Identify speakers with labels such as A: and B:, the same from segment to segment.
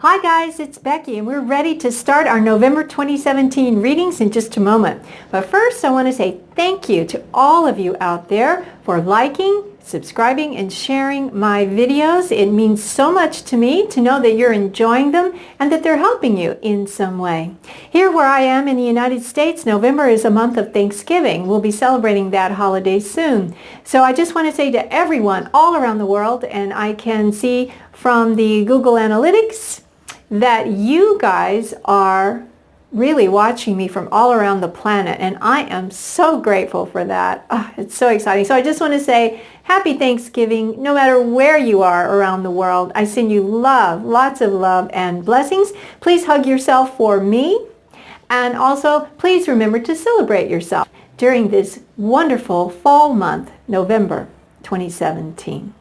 A: Hi guys, it's Becky and we're ready to start our November 2017 readings in just a moment. But first I want to say thank you to all of you out there for liking, subscribing, and sharing my videos. It means so much to me to know that you're enjoying them and that they're helping you in some way. Here where I am in the United States, November is a month of Thanksgiving. We'll be celebrating that holiday soon. So I just want to say to everyone all around the world, and I can see from the Google Analytics that you guys are really watching me from all around the planet, and I am so grateful for that. Oh, it's so exciting. So I just want to say happy Thanksgiving no matter where you are around the world. I send you love, lots of love and blessings. Please hug yourself for me, and also please remember to celebrate yourself during this wonderful fall month, November 2017.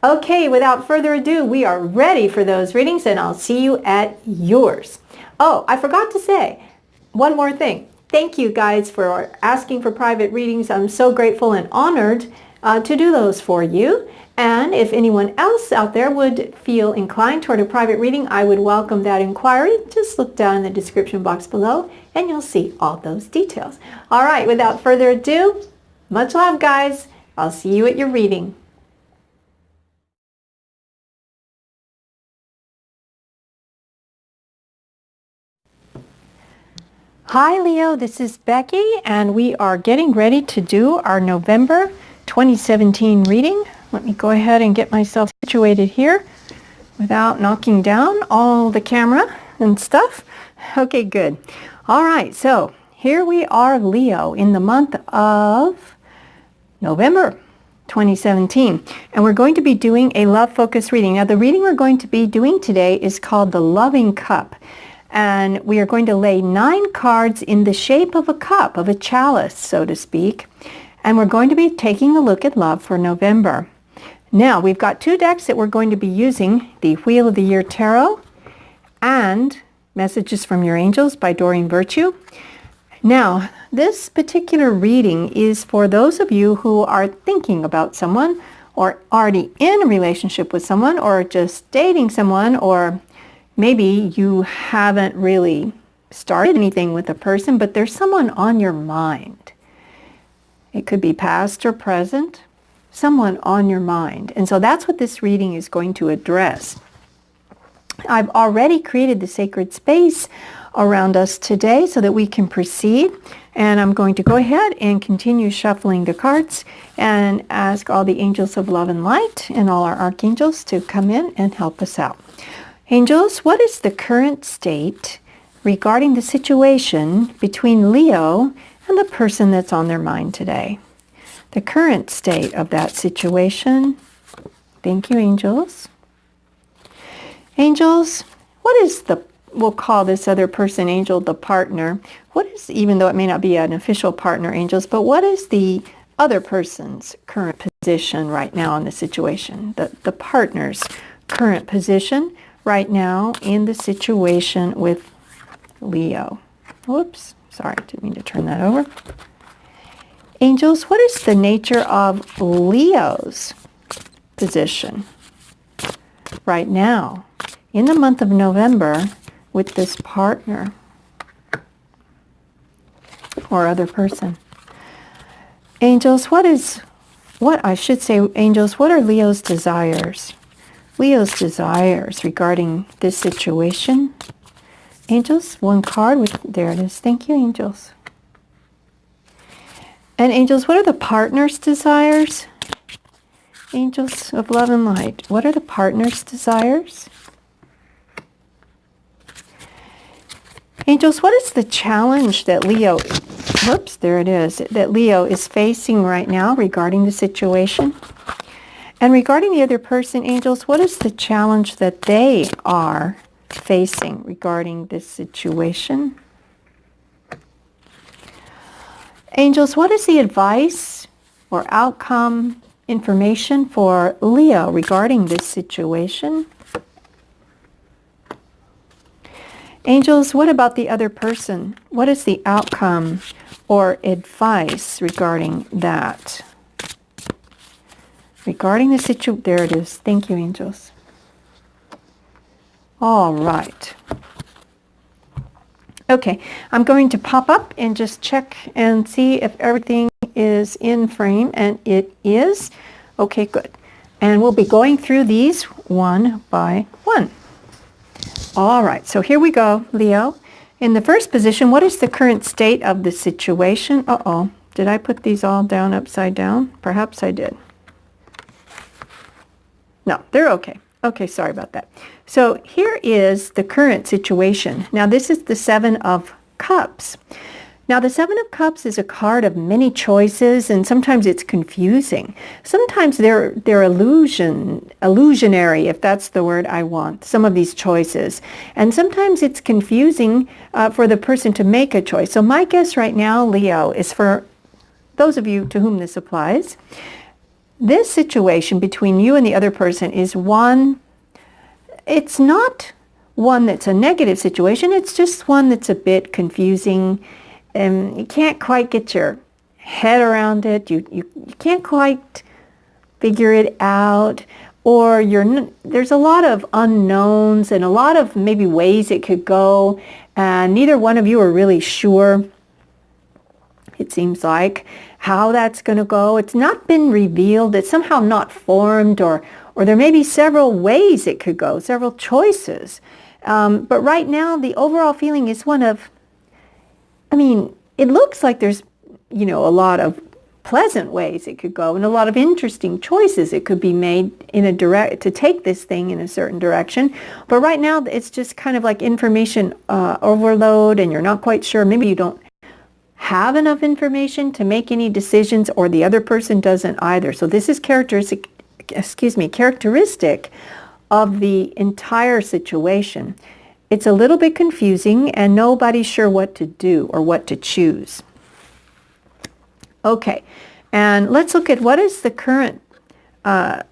A: Okay, without further ado, we are ready for those readings, and I'll see you at yours. Oh, I forgot to say one more thing. Thank you guys for asking for private readings. I'm so grateful and honored to do those for you. And if anyone else out there would feel inclined toward a private reading, I would welcome that inquiry. Just look down in the description box below and you'll see all those details. All right, without further ado, much love guys. I'll see you at your reading. Hi Leo, this is Becky and we are getting ready to do our November 2017 reading. Let me go ahead and get myself situated here without knocking down all the camera and stuff. Okay, good. All right, so here we are, Leo, in the month of November 2017, and we're going to be doing a love focus reading. Now the reading we're going to be doing today is called the Loving Cup. And we are going to lay 9 cards in the shape of a cup, of a chalice, so to speak. And we're going to be taking a look at love for November. Now, we've got 2 decks that we're going to be using, the Wheel of the Year Tarot and Messages from Your Angels by Doreen Virtue. Now, this particular reading is for those of you who are thinking about someone or already in a relationship with someone or just dating someone, or maybe you haven't really started anything with a person, but there's someone on your mind. It could be past or present, someone on your mind. And so that's what this reading is going to address. I've already created the sacred space around us today so that we can proceed. And I'm going to go ahead and continue shuffling the cards and ask all the angels of love and light and all our archangels to come in and help us out. Angels, what is the current state regarding the situation between Leo and the person that's on their mind today? The current state of that situation. Thank you, angels. Angels, what is we'll call this other person, angel, the partner. What is, even though it may not be an official partner, angels, but what is the other person's current position right now in the situation? The partner's current position right now in the situation with Leo. Whoops, sorry, didn't mean to turn that over. Angels, what is the nature of Leo's position right now in the month of November with this partner or other person? Angels, angels, what are Leo's desires? Leo's desires regarding this situation. Angels, 1 card there it is. Thank you, angels. And angels, what are the partner's desires? Angels of love and light, what are the partner's desires? Angels, what is the challenge that Leo, that Leo is facing right now regarding the situation? And regarding the other person, angels, what is the challenge that they are facing regarding this situation? Angels, what is the advice or outcome information for Leo regarding this situation? Angels, what about the other person? What is the outcome or advice regarding that? Regarding the situation, there it is. Thank you, angels. All right. Okay, I'm going to pop up and just check and see if everything is in frame, and it is. Okay, good. And we'll be going through these one by one. All right, so here we go, Leo. In the first position, what is the current state of the situation? Uh-oh, did I put these all down upside down? Perhaps I did. No, they're okay. Okay, sorry about that. So here is the current situation. Now this is the Seven of Cups. Now the Seven of Cups is a card of many choices, and sometimes it's confusing. Sometimes they're illusionary, if that's the word I want, some of these choices. And sometimes it's confusing for the person to make a choice. So my guess right now, Leo, is for those of you to whom this applies, this situation between you and the other person is one, it's not one that's a negative situation, it's just one that's a bit confusing, and you can't quite get your head around it, you can't quite figure it out, or there's a lot of unknowns and a lot of maybe ways it could go, and neither one of you are really sure, it seems like, how that's going to go. It's not been revealed. It's somehow not formed, or there may be several ways it could go, several choices. But right now, the overall feeling is one of, it looks like there's, a lot of pleasant ways it could go and a lot of interesting choices it could be made to take this thing in a certain direction. But right now, it's just kind of like information overload, and you're not quite sure. Maybe you don't have enough information to make any decisions, or the other person doesn't either. So this is characteristic of the entire situation. It's a little bit confusing, and nobody's sure what to do or what to choose. Okay, and let's look at what is the current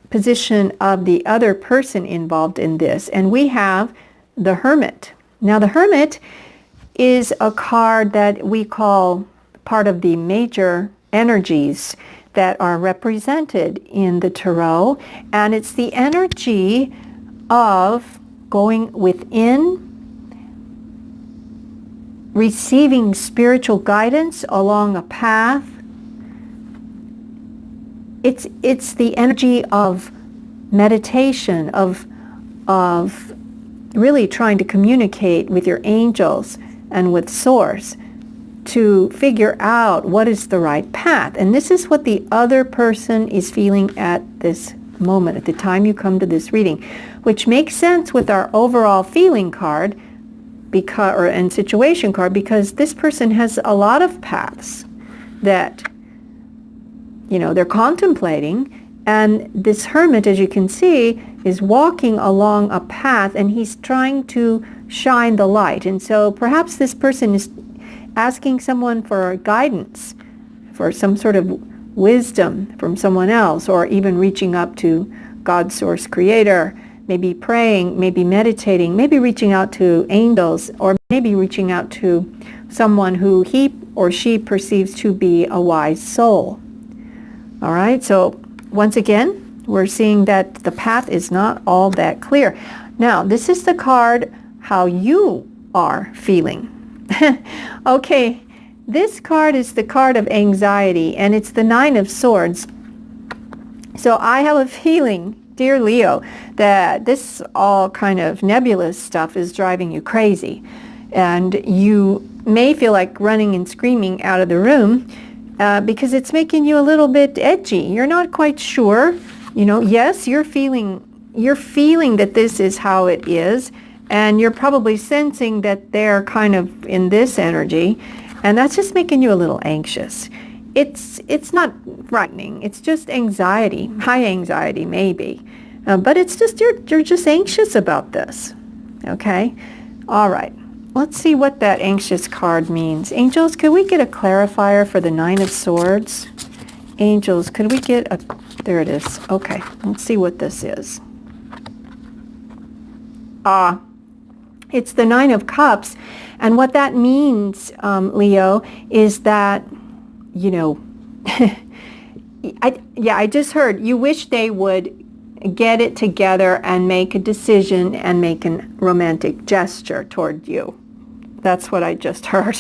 A: position of the other person involved in this. And we have the Hermit. Now the Hermit is a card that we call part of the major energies that are represented in the tarot, and it's the energy of going within, receiving spiritual guidance along a path. It's the energy of meditation, of really trying to communicate with your angels and with Source to figure out what is the right path. And this is what the other person is feeling at this moment, at the time you come to this reading, which makes sense with our overall feeling card and situation card, because this person has a lot of paths that, they're contemplating. And this Hermit, as you can see, is walking along a path, and he's trying to shine the light. And so perhaps this person is asking someone for guidance, for some sort of wisdom from someone else, or even reaching up to God, Source, Creator, maybe praying, maybe meditating, maybe reaching out to angels, or maybe reaching out to someone who he or she perceives to be a wise soul. All right, so once again, we're seeing that the path is not all that clear. Now, this is the card, how you are feeling. Okay, this card is the card of anxiety, and it's the Nine of Swords. So I have a feeling, dear Leo, that this all kind of nebulous stuff is driving you crazy. And you may feel like running and screaming out of the room because it's making you a little bit edgy. You're not quite sure. Yes, you're feeling that this is how it is, and you're probably sensing that they're kind of in this energy, and that's just making you a little anxious. It's not frightening. It's just anxiety, high anxiety maybe, but it's just you're just anxious about this. Okay, all right. Let's see what that anxious card means. Angels, could we get a clarifier for the Nine of Swords? Angels, could we get a... There it is. Okay, let's see what this is. It's the Nine of Cups. And what that means, Leo, is that, I just heard, you wish they would get it together and make a decision and make a romantic gesture toward you. That's what I just heard.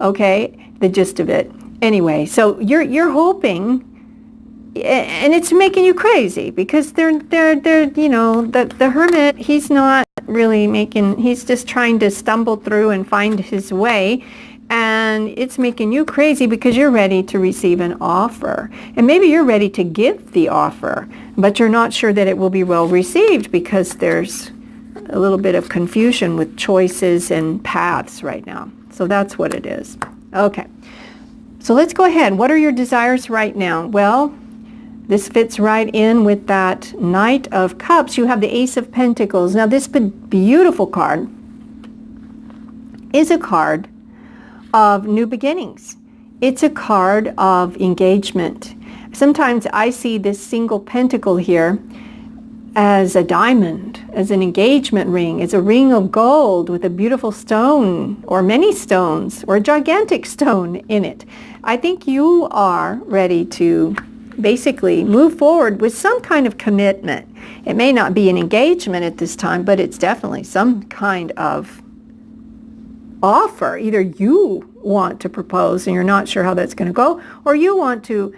A: Okay, the gist of it. Anyway, so you're hoping, and it's making you crazy because they're you know, the hermit, he's not really making, he's just trying to stumble through and find his way, and it's making you crazy because you're ready to receive an offer, and maybe you're ready to give the offer, but you're not sure that it will be well received because there's a little bit of confusion with choices and paths right now. So that's what it is. Okay, so let's go ahead. What are your desires right now? Well, this fits right in with that Knight of Cups. You have the Ace of Pentacles. Now this beautiful card is a card of new beginnings. It's a card of engagement. Sometimes I see this single pentacle here as a diamond, as an engagement ring, as a ring of gold with a beautiful stone or many stones or a gigantic stone in it. I think you are ready to basically move forward with some kind of commitment. It may not be an engagement at this time, but it's definitely some kind of offer. Either you want to propose and you're not sure how that's going to go, or you want to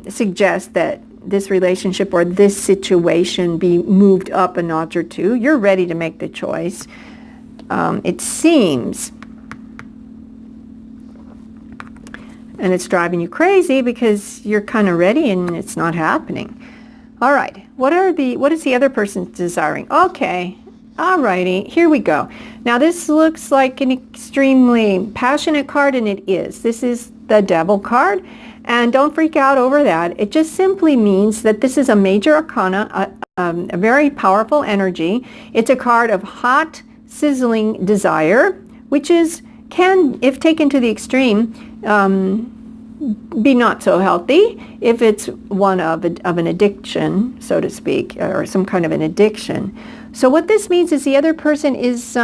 A: suggest that this relationship or this situation be moved up a notch or two. You're ready to make the choice. It seems. And it's driving you crazy because you're kind of ready and it's not happening. All right. What is the other person desiring? Okay. All righty. Here we go. Now this looks like an extremely passionate card, and it is. This is the Devil card. And don't freak out over that. It just simply means that this is a major arcana, a very powerful energy. It's a card of hot, sizzling desire, which can, if taken to the extreme, be not so healthy if it's one of an addiction, so to speak, or some kind of an addiction. So what this means is the other person is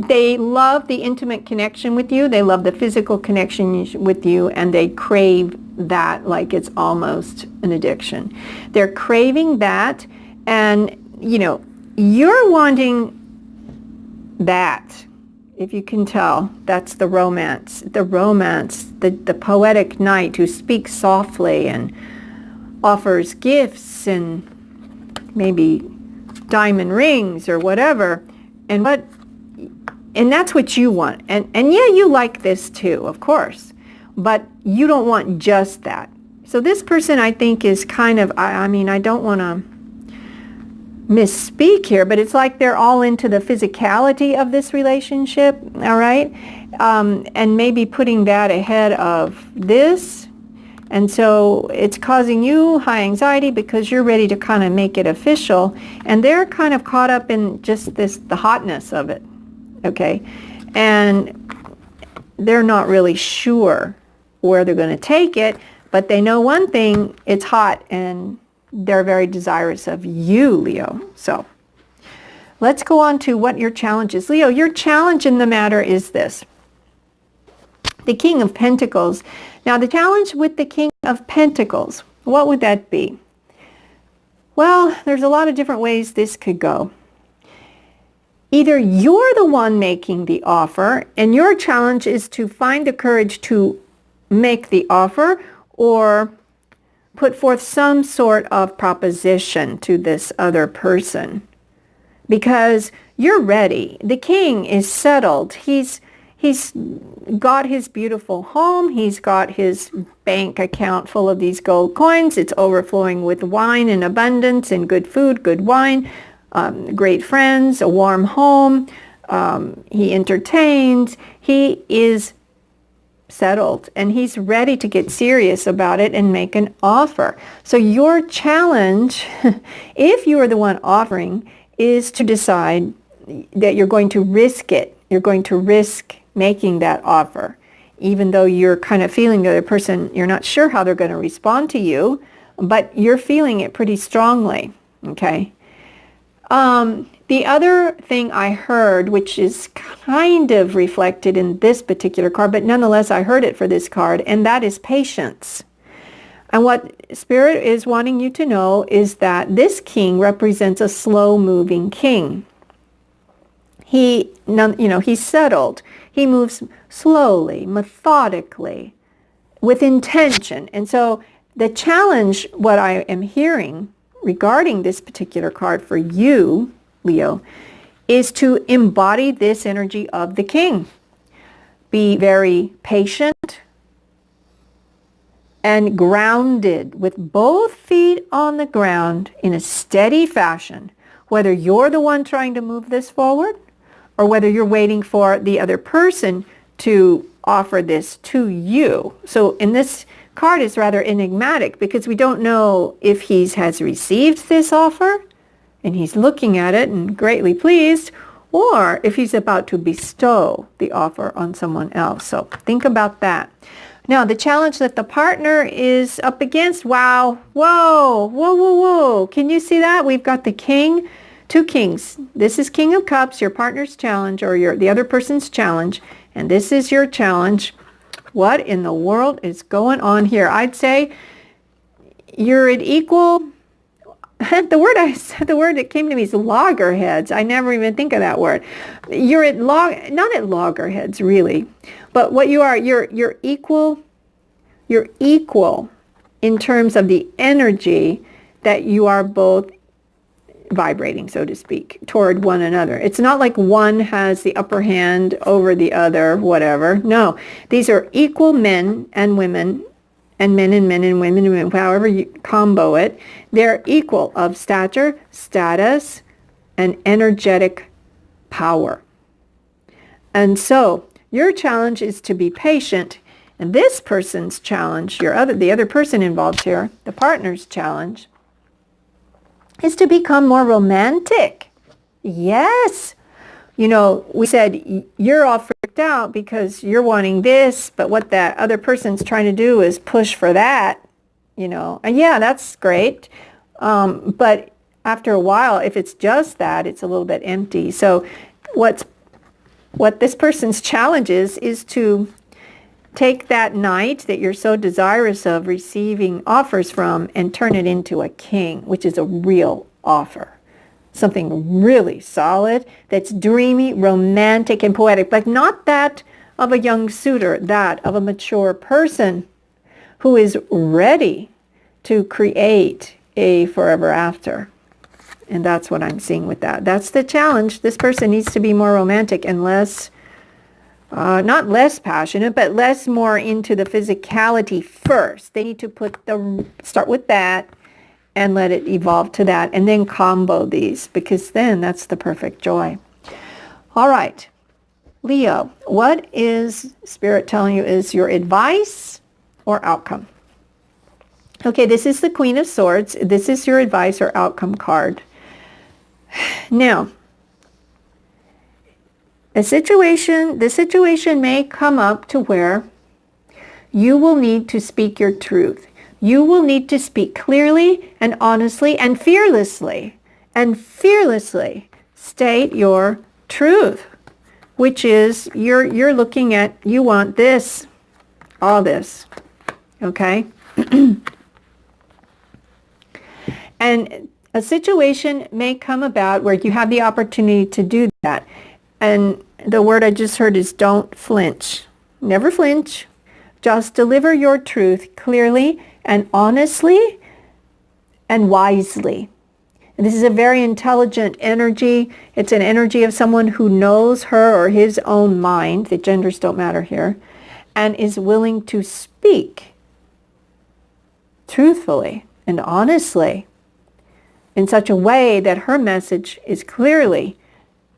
A: they love the intimate connection with you. They love the physical connection with you, and they crave that like it's almost an addiction. They're craving that, and you know, you're wanting that. If you can tell, that's the romance. The poetic knight who speaks softly and offers gifts and maybe diamond rings or whatever. And that's what you want. And yeah, you like this too, of course, but you don't want just that. So this person, I think, is kind of, I mean, I don't want to misspeak here, but it's like they're all into the physicality of this relationship, all right? And maybe putting that ahead of this. And so it's causing you high anxiety because you're ready to kind of make it official. And they're kind of caught up in just the hotness of it, okay? And they're not really sure where they're going to take it, but they know one thing, it's hot, and they're very desirous of you, Leo. So let's go on to what your challenge is. Leo, your challenge in the matter is this. The King of Pentacles. Now, the challenge with the King of Pentacles, what would that be? Well, there's a lot of different ways this could go. Either you're the one making the offer, and your challenge is to find the courage to make the offer or put forth some sort of proposition to this other person, because you're ready. The king is settled. He's got his beautiful home. He's got his bank account full of these gold coins. It's overflowing with wine in abundance and good food, good wine, great friends, a warm home. He entertains. He is settled, and he's ready to get serious about it and make an offer. So your challenge, if you are the one offering, is to decide that you're going to risk it. You're going to risk making that offer, even though you're kind of feeling the other person, you're not sure how they're going to respond to you, but you're feeling it pretty strongly, okay? The other thing I heard, which is kind of reflected in this particular card, but nonetheless I heard it for this card, and that is patience. And what Spirit is wanting you to know is that this king represents a slow-moving king. He's settled. He moves slowly, methodically, with intention. And so the challenge, what I am hearing regarding this particular card for you, Leo, is to embody this energy of the king. Be very patient and grounded with both feet on the ground in a steady fashion, whether you're the one trying to move this forward or whether you're waiting for the other person to offer this to you. So in this card is rather enigmatic because we don't know if he has received this offer and he's looking at it and greatly pleased, or if he's about to bestow the offer on someone else. So think about that. Now, the challenge that the partner is up against, wow, whoa, whoa, whoa, whoa. Can you see that? We've got the king, two kings. This is King of Cups, your partner's challenge, or the other person's challenge, and this is your challenge. What in the world is going on here? I'd say you're at equal. The word that came to me is loggerheads. I never even think of that word. You're at not at loggerheads really, but what you are, you're equal. You're equal in terms of the energy that you are both vibrating, so to speak, toward one another. It's not like one has the upper hand over the other, whatever. No, these are equal men and women, and men and men and women and women, however you combo it. They're equal of stature, status, and energetic power. And so your challenge is to be patient, and this person's challenge, the other person involved here, the partner's challenge, is to become more romantic. Yes. We said you're all freaked out because you're wanting this, but what that other person's trying to do is push for that, And yeah, that's great. But after a while, if it's just that, it's a little bit empty. So what this person's challenge is to take that knight that you're so desirous of receiving offers from and turn it into a king, which is a real offer. Something really solid that's dreamy, romantic, and poetic, but not that of a young suitor, that of a mature person who is ready to create a forever after. And that's what I'm seeing with that. That's the challenge. This person needs to be more romantic and less not less passionate, but more into the physicality first. They need to start with that and let it evolve to that, and then combo these, because then that's the perfect joy. All right, Leo, what is Spirit telling you is your advice or outcome? Okay, this is the Queen of Swords. This is your advice or outcome card. Now, the situation may come up to where you will need to speak your truth. You will need to speak clearly and honestly and fearlessly state your truth, which is you're looking at, you want this, all this, okay? And a situation may come about where you have the opportunity to do that. And the word I just heard is don't flinch. Never flinch. Just deliver your truth clearly and honestly and wisely. And this is a very intelligent energy. It's an energy of someone who knows her or his own mind. The genders don't matter here. And is willing to speak truthfully and honestly in such a way that her message is clearly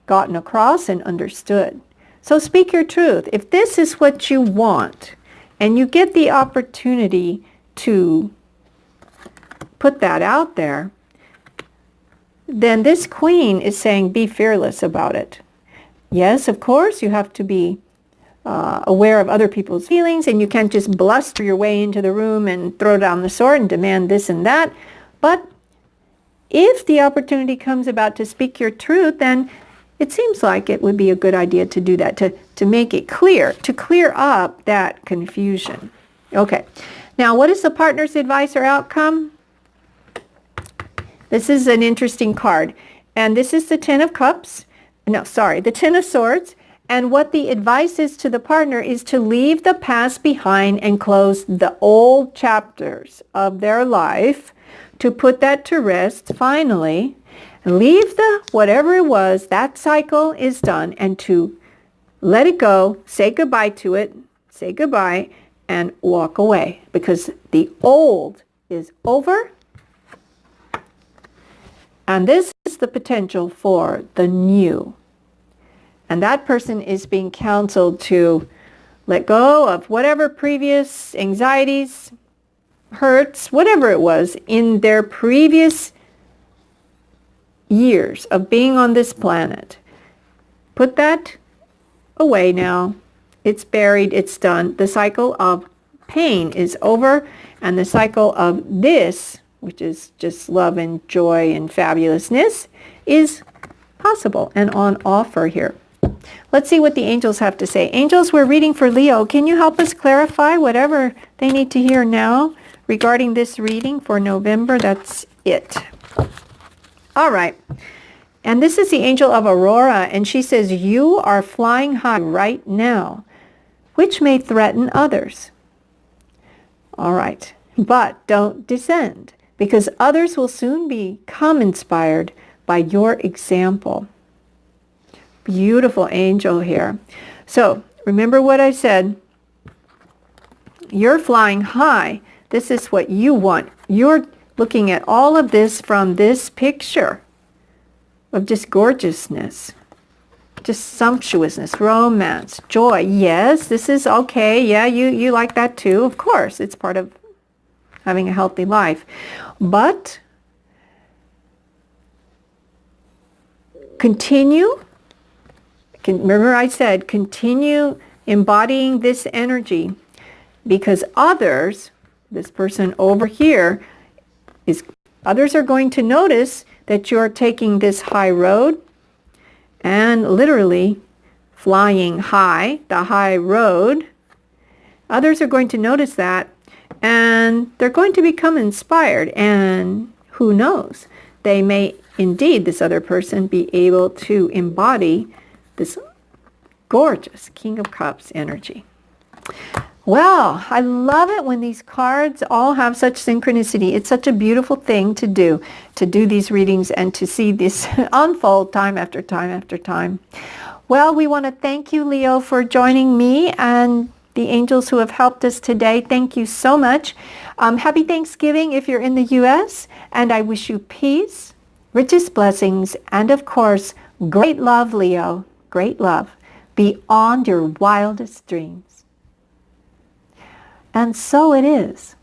A: gotten across and understood. So speak your truth. If this is what you want and you get the opportunity to put that out there, then this queen is saying be fearless about it. Yes, of course, you have to be aware of other people's feelings, and you can't just bluster your way into the room and throw down the sword and demand this and that. But if the opportunity comes about to speak your truth, then it seems like it would be a good idea to do that, to make it clear, to clear up that confusion. Okay, Now, what is the partner's advice or outcome? This is an interesting card. And this is the Ten of Cups. No, sorry, the Ten of Swords. And what the advice is to the partner is to leave the past behind and close the old chapters of their life, to put that to rest finally, leave the whatever it was, that cycle is done, and to let it go, say goodbye to it, say goodbye, and walk away, because the old is over, and this is the potential for the new. And that person is being counseled to let go of whatever previous anxieties, hurts, whatever it was in their previous years of being on this planet. Put that away now. It's buried, it's done. The cycle of pain is over, and the cycle of this, which is just love and joy and fabulousness, is possible and on offer here. Let's see what the angels have to say. Angels, we're reading for Leo. Can you help us clarify whatever they need to hear now regarding this reading for November? That's it. All right. And this is the angel of Aurora, and she says, you are flying high right now, which may threaten others. All right. But don't descend, because others will soon become inspired by your example. Beautiful angel here. So remember what I said. You're flying high. This is what you want. You're looking at all of this from this picture of just gorgeousness, just sumptuousness, romance, joy. Yes, this is okay. Yeah, you like that too. Of course, it's part of having a healthy life. But continue. Remember I said, continue embodying this energy, because others, this person over here, others are going to notice that you're taking this high road and literally flying high, the high road. Others are going to notice that, and they're going to become inspired, and who knows, they may indeed, this other person, be able to embody this gorgeous King of Cups energy. Well, I love it when these cards all have such synchronicity. It's such a beautiful thing to do these readings and to see this unfold time after time after time. Well, we want to thank you, Leo, for joining me and the angels who have helped us today. Thank you so much. Happy Thanksgiving if you're in the U.S., and I wish you peace, richest blessings, and of course, great love, Leo. Great love beyond your wildest dreams. And so it is.